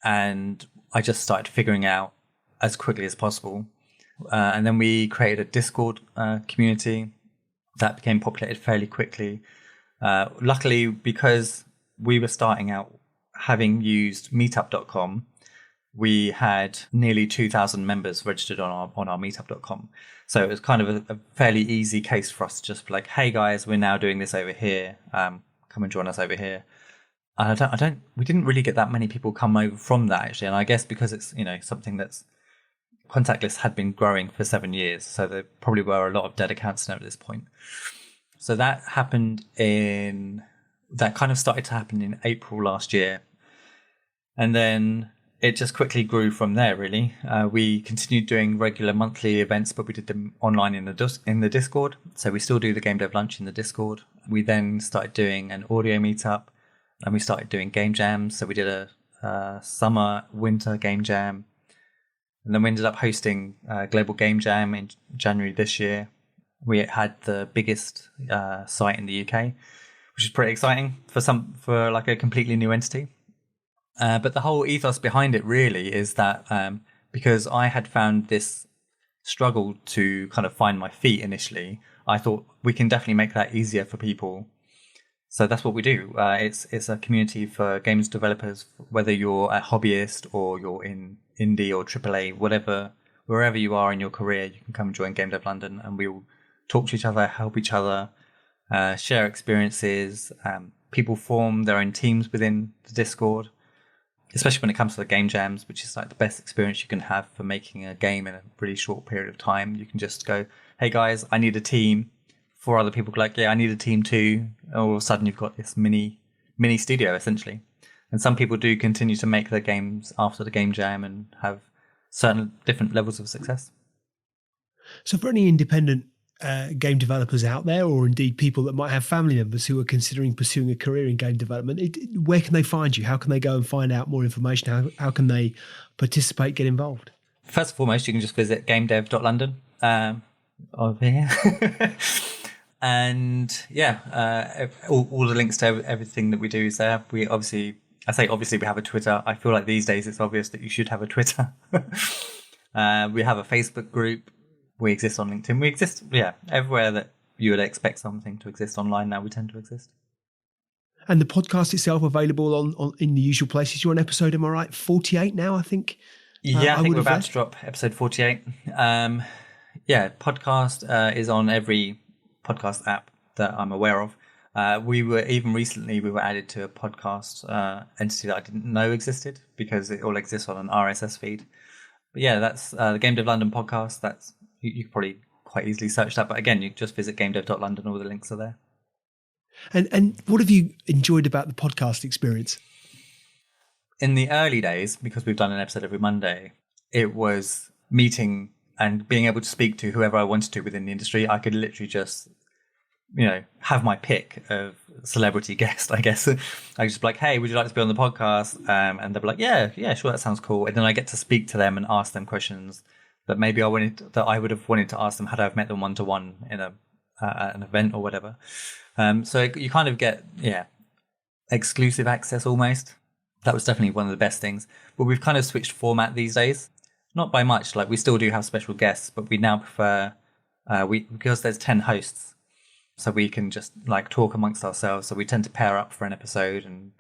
And I just started figuring out as quickly as possible. And then we created a Discord community that became populated fairly quickly. Luckily, because we were starting out having used meetup.com, we had nearly 2,000 members registered on our meetup.com. So it was kind of a fairly easy case for us to just be like, hey guys, we're now doing this over here. Come and join us over here. And we didn't really get that many people come over from that actually. And I guess because it's, something that's contactless had been growing for 7 years. So there probably were a lot of dead accounts now at this point. So that kind of started to happen in April last year. And then it just quickly grew from there, really. We continued doing regular monthly events, but we did them online in the Discord. So we still do the Game Dev Lunch in the Discord. We then started doing an audio meetup, and we started doing game jams. So we did a summer, winter game jam. And then we ended up hosting a global game jam in January this year. We had the biggest site in the UK, which is pretty exciting for like a completely new entity. But the whole ethos behind it really is that because I had found this struggle to kind of find my feet initially, I thought we can definitely make that easier for people. So that's what we do. It's a community for games developers, whether you're a hobbyist or you're in indie or AAA, wherever you are in your career, you can come and join Game Dev London, and we'll talk to each other, help each other, share experiences. People form their own teams within the Discord, especially when it comes to the game jams, which is like the best experience you can have for making a game in a really short period of time. You can just go, hey guys, I need a team. 4 other people go like, yeah, I need a team too. all of a sudden you've got this mini studio essentially. And some people do continue to make their games after the game jam and have certain different levels of success. So for any independent game developers out there, or indeed people that might have family members who are considering pursuing a career in game development, where can they find you? How can they go and find out more information? How can they participate, get involved? First and foremost, you can just visit gamedev.london over here. And all the links to everything that we do is there. We obviously we have a Twitter. I feel like these days it's obvious that you should have a Twitter. We have a Facebook group. We exist on LinkedIn. We exist, everywhere that you would expect something to exist online now, we tend to exist. And the podcast itself available on in the usual places. You're on episode, am I right, 48 now, I think? I think we're about to drop episode 48. Podcast is on every podcast app that I'm aware of. We were added to a podcast entity that I didn't know existed because it all exists on an RSS feed. But yeah, that's the Game Dev London podcast. That's you could probably quite easily search that. But again, you just visit gamedev.london. All the links are there. And what have you enjoyed about the podcast experience? In the early days, because we've done an episode every Monday, it was meeting and being able to speak to whoever I wanted to within the industry. I could literally just, have my pick of celebrity guest, I guess. I could just be like, hey, would you like to be on the podcast? And they'll be like, yeah, sure, that sounds cool. And then I get to speak to them and ask them questions that maybe I would have wanted to ask them had I have met them one-to-one in an event or whatever. So you kind of get, exclusive access almost. That was definitely one of the best things. But we've kind of switched format these days. Not by much. Like, we still do have special guests, but we now prefer, because there's 10 hosts, so we can just talk amongst ourselves. So we tend to pair up for an episode and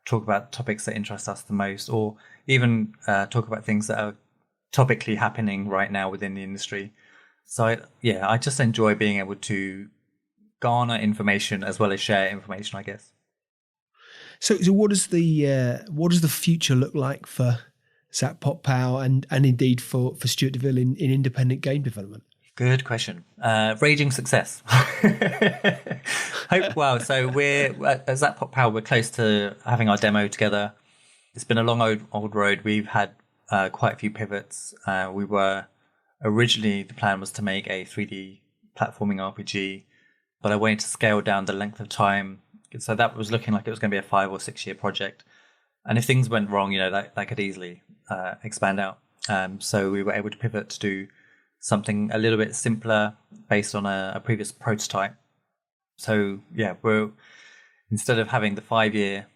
talk about topics that interest us the most, or even talk about things that are topically happening right now within the industry. So I just enjoy being able to garner information as well as share information, I guess. So what does the future look like for Zap Pop Pow and indeed for Stuart De Ville in independent game development? Good question. Raging success. So we're at Zap Pop Pow. We're close to having our demo together. It's been a long old road. We've had quite a few pivots. We were originally, the plan was to make a 3D platforming RPG, but I wanted to scale down the length of time. So that was looking like it was going to be a 5 or 6 year project. And if things went wrong, that could easily expand out. So we were able to pivot to do something a little bit simpler based on a previous prototype. So we're, instead of having the 5 year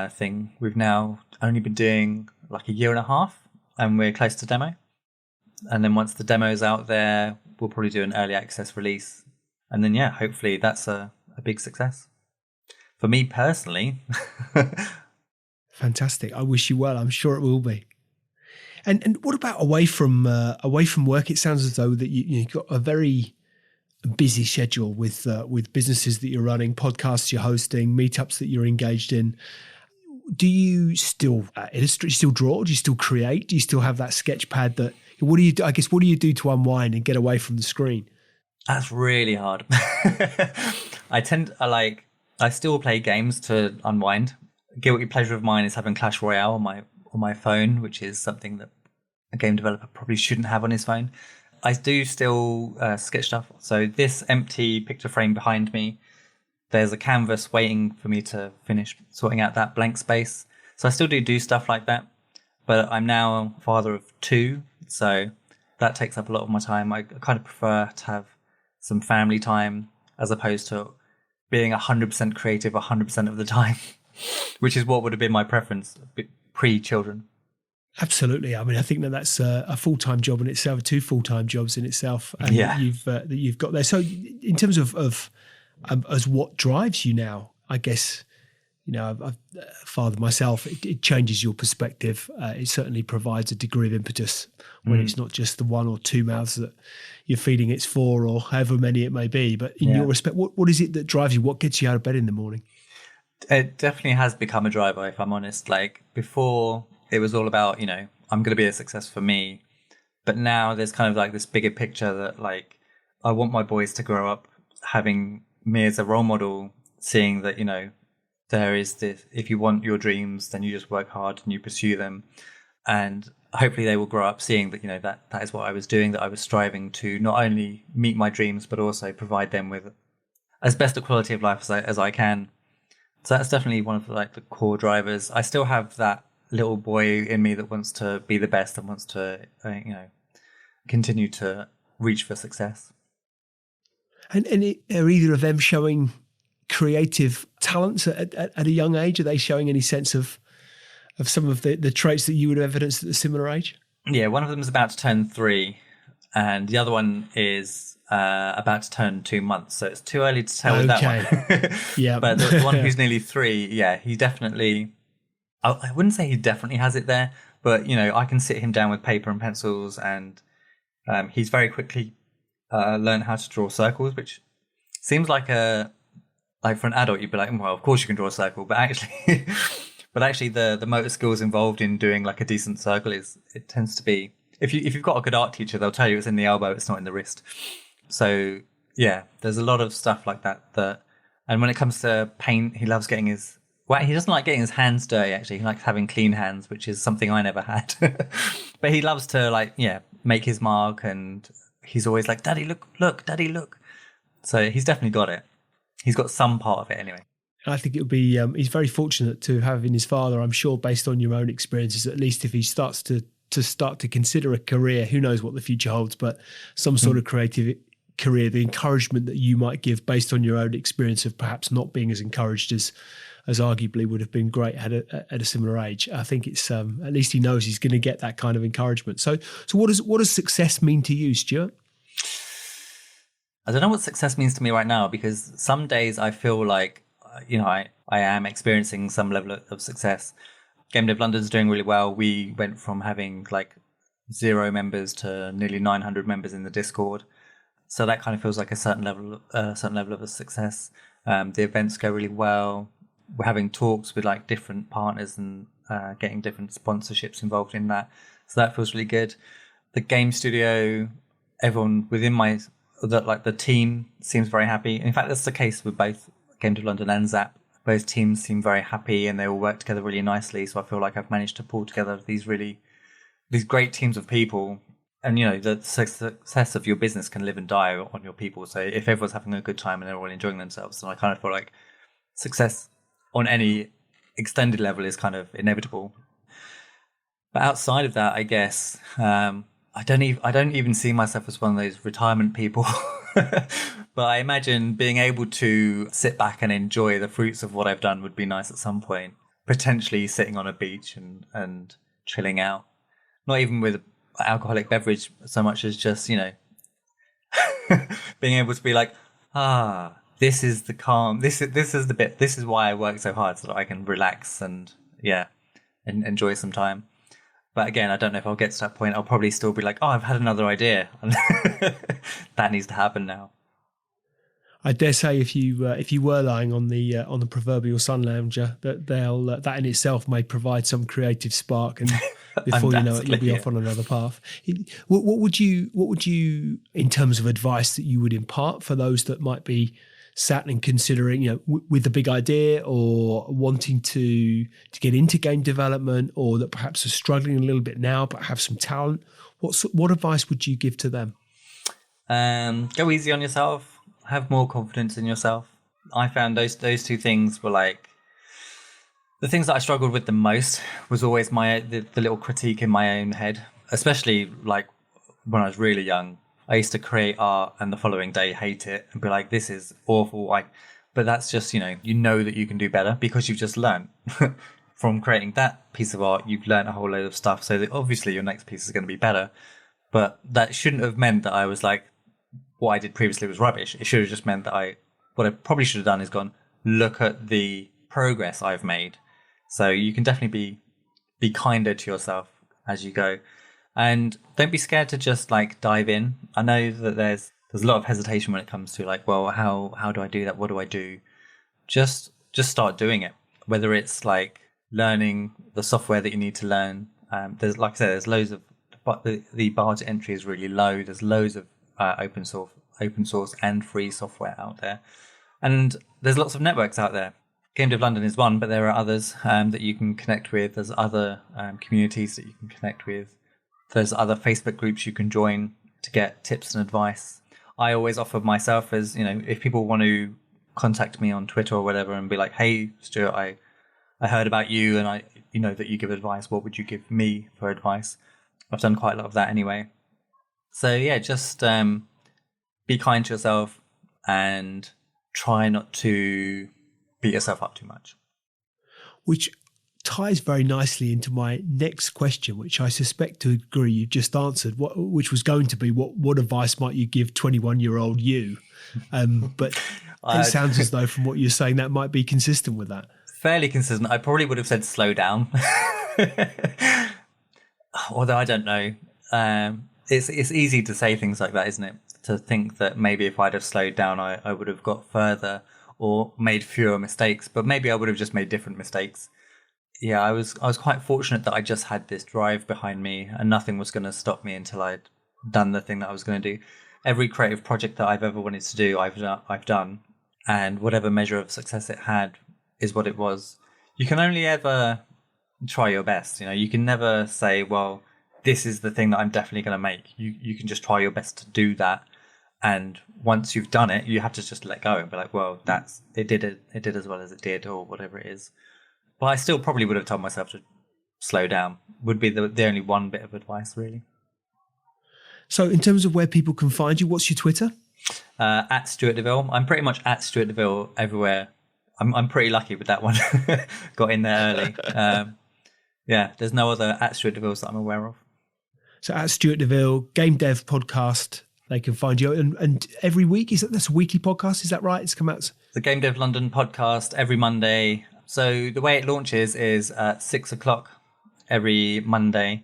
thing, we've now only been doing like a year and a half, and we're close to demo. And then once the demo's out there, we'll probably do an early access release. And then, hopefully that's a big success. For me personally. Fantastic. I wish you well. I'm sure it will be. And what about away from work? It sounds as though that you've got a very busy schedule with businesses that you're running, podcasts you're hosting, meetups that you're engaged in. Do you still illustrate? Do you still draw? Do you still create? Do you still have that sketch pad? What do you do to unwind and get away from the screen? That's really hard. I still play games to unwind. A guilty pleasure of mine is having Clash Royale on my phone, which is something that a game developer probably shouldn't have on his phone. I do still sketch stuff. So this empty picture frame behind me, there's a canvas waiting for me to finish sorting out that blank space. So I still do stuff like that, but I'm now father of 2, so that takes up a lot of my time. I kind of prefer to have some family time as opposed to being 100% creative 100% of the time, which is what would have been my preference pre-children. Absolutely. I mean, I think that's a full-time job in itself, 2 full-time jobs in itself, and that you've got there. So in terms of as what drives you now, I guess, I've fathered myself, it changes your perspective. It certainly provides a degree of impetus when it's not just the 1 or 2 mouths that you're feeding its 4 or however many it may be. But in your respect, what is it that drives you? What gets you out of bed in the morning? It definitely has become a driver, if I'm honest. Like, before, it was all about, I'm going to be a success for me. But now there's kind of like this bigger picture that, like, I want my boys to grow up having me as a role model, seeing that, there is this, if you want your dreams, then you just work hard and you pursue them. And hopefully they will grow up seeing that, that is what I was doing, that I was striving to not only meet my dreams, but also provide them with as best a quality of life as I can. So that's definitely one of the core drivers. I still have that little boy in me that wants to be the best and wants to, continue to reach for success. And are either of them showing creative talents at a young age? Are they showing any sense of some of the traits that you would have evidenced at a similar age? Yeah, one of them is about to turn 3, and the other one is about to turn 2 months. So it's too early to tell with that one. Yeah, but the one who's nearly 3, yeah, he definitely. I wouldn't say he definitely has it there, but I can sit him down with paper and pencils, and he's very quickly learned how to draw circles, which seems like for an adult you'd be like, well, of course you can draw a circle, but actually. But actually, the motor skills involved in doing a decent circle it tends to be, if you've got a good art teacher, they'll tell you it's in the elbow, it's not in the wrist. So yeah, there's a lot of stuff like that. And when it comes to paint, he loves getting he doesn't like getting his hands dirty. Actually, he likes having clean hands, which is something I never had. But he loves to make his mark, and he's always like, "Daddy, look, Daddy, look." So he's definitely got it. He's got some part of it anyway. I think it would be, he's very fortunate to have in his father, I'm sure, based on your own experiences, at least if he starts to consider a career, who knows what the future holds, but some sort of creative career, the encouragement that you might give based on your own experience of perhaps not being as encouraged as arguably would have been great at a similar age. I think it's, at least he knows he's going to get that kind of encouragement. So what does success mean to you, Stuart? I don't know what success means to me right now, because some days I feel like, I am experiencing some level of success. Game Dev London's doing really well. We went from having 0 members to nearly 900 members in the Discord. So that kind of feels like a certain level of a success. The events go really well. We're having talks with different partners and getting different sponsorships involved in that. So that feels really good. The game studio, everyone within the team seems very happy. In fact, that's the case with both Game Dev London and Zap. Both teams seem very happy and they all work together really nicely. So I feel like I've managed to pull together these great teams of people. And, the success of your business can live and die on your people. So if everyone's having a good time and they're all enjoying themselves, then I kind of feel like success on any extended level is kind of inevitable. But outside of that, I guess, I don't even see myself as one of those retirement people. But I imagine being able to sit back and enjoy the fruits of what I've done would be nice at some point. Potentially sitting on a beach and chilling out. Not even with alcoholic beverage so much as just, being able to be like, this is the calm. This is the bit. This is why I work so hard, so that I can relax and enjoy some time. But again, I don't know if I'll get to that point. I'll probably still be like, I've had another idea. That needs to happen now. I dare say if you were lying on the proverbial sun lounger, that in itself may provide some creative spark, and before you know it, you'll be off on another path. What would you, in terms of advice that you would impart for those that might be sat and considering, with a big idea or wanting to get into game development, or that perhaps are struggling a little bit now but have some talent? What advice would you give to them? Go easy on yourself. Have more confidence in yourself. I found those two things were the things that I struggled with the most. Was always the little critique in my own head, especially when I was really young. I used to create art and the following day hate it and be like, this is awful. But that's just, that you can do better because you've just learned from creating that piece of art. You've learned a whole load of stuff. So that obviously your next piece is going to be better. But that shouldn't have meant that I was what I did previously was rubbish. It should have just meant that what I probably should have done is gone, look at the progress I've made. So you can definitely be kinder to yourself as you go. And don't be scared to just dive in. I know that there's a lot of hesitation when it comes to how do I do that? What do I do? Just start doing it. Whether it's learning the software that you need to learn. There's there's loads of, but the bar to entry is really low. There's loads of open source and free software out there. And there's lots of networks out there. Game Dev London is one, but there are others that you can connect with. There's other communities that you can connect with. There's other Facebook groups you can join to get tips and advice. I always offer myself as, if people want to contact me on Twitter or whatever and be like, hey, Stuart, I heard about you and I that you give advice. What would you give me for advice? I've done quite a lot of that anyway. So yeah, just be kind to yourself and try not to beat yourself up too much. Which ties very nicely into my next question, which I suspect to a degree you've just answered, which was going to be what advice might you give 21-year-old you? But it sounds as though from what you're saying that might be consistent with that. Fairly consistent. I probably would have said slow down. Although I don't know. It's easy to say things like that, isn't it? To think that maybe if I'd have slowed down, I would have got further or made fewer mistakes, but maybe I would have just made different mistakes. Yeah, I was quite fortunate that I just had this drive behind me and nothing was going to stop me until I'd done the thing that I was going to do. Every creative project that I've ever wanted to do, I've done. And whatever measure of success it had is what it was. You can only ever try your best. You can never say, well, this is the thing that I'm definitely going to make. You can just try your best to do that. And once you've done it, you have to just let go and be like, well, it did as well as it did, or whatever it is. But I still probably would have told myself to slow down. Would be the only one bit of advice, really. So in terms of where people can find you, what's your Twitter? At Stuart De Ville. I'm pretty much at Stuart De Ville everywhere. I'm pretty lucky with that one. Got in there early. Yeah, there's no other at Stuart De Ville that I'm aware of. So at Stuart De Ville, Game Dev Podcast, they can find you. And every week, that's a weekly podcast, is that right? It's come out. The Game Dev London podcast every Monday. So the way it launches is at 6:00 every Monday.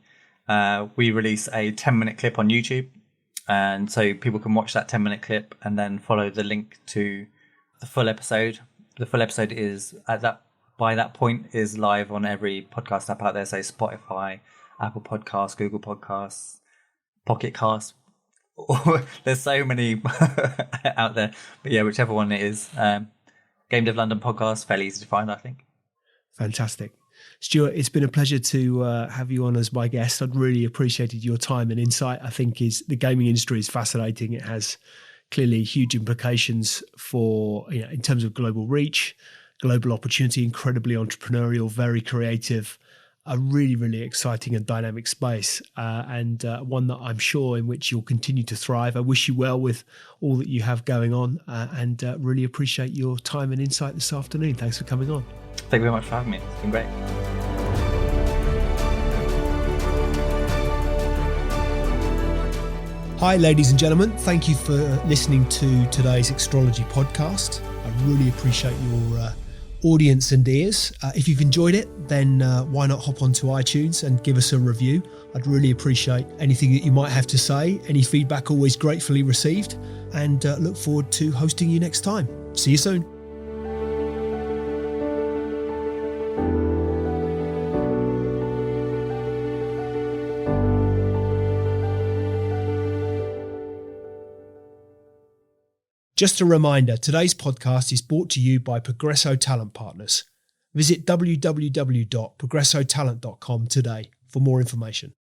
We release a 10-minute clip on YouTube. And so people can watch that 10-minute clip and then follow the link to the full episode. The full episode is by that point is live on every podcast app out there. So Spotify, Apple Podcasts, Google Podcasts, Pocket Casts. There's so many out there. But yeah, whichever one it is. Game Dev London podcast, fairly easy to find, I think. Fantastic. Stuart, it's been a pleasure to have you on as my guest. I'd really appreciated your time and insight. I think the gaming industry is fascinating. It has clearly huge implications for, in terms of global reach, global opportunity, incredibly entrepreneurial, very creative, a really, really exciting and dynamic space, and one that I'm sure in which you'll continue to thrive. I wish you well with all that you have going on, and really appreciate your time and insight this afternoon. Thanks for coming on. Thank you very much for having me. It's been great. Hi, ladies and gentlemen. Thank you for listening to today's Extrology podcast. I really appreciate your audience and ears. If you've enjoyed it, then why not hop onto iTunes and give us a review? I'd really appreciate anything that you might have to say. Any feedback always gratefully received, and look forward to hosting you next time. See you soon. Just a reminder, today's podcast is brought to you by Progresso Talent Partners. Visit www.progressotalent.com today for more information.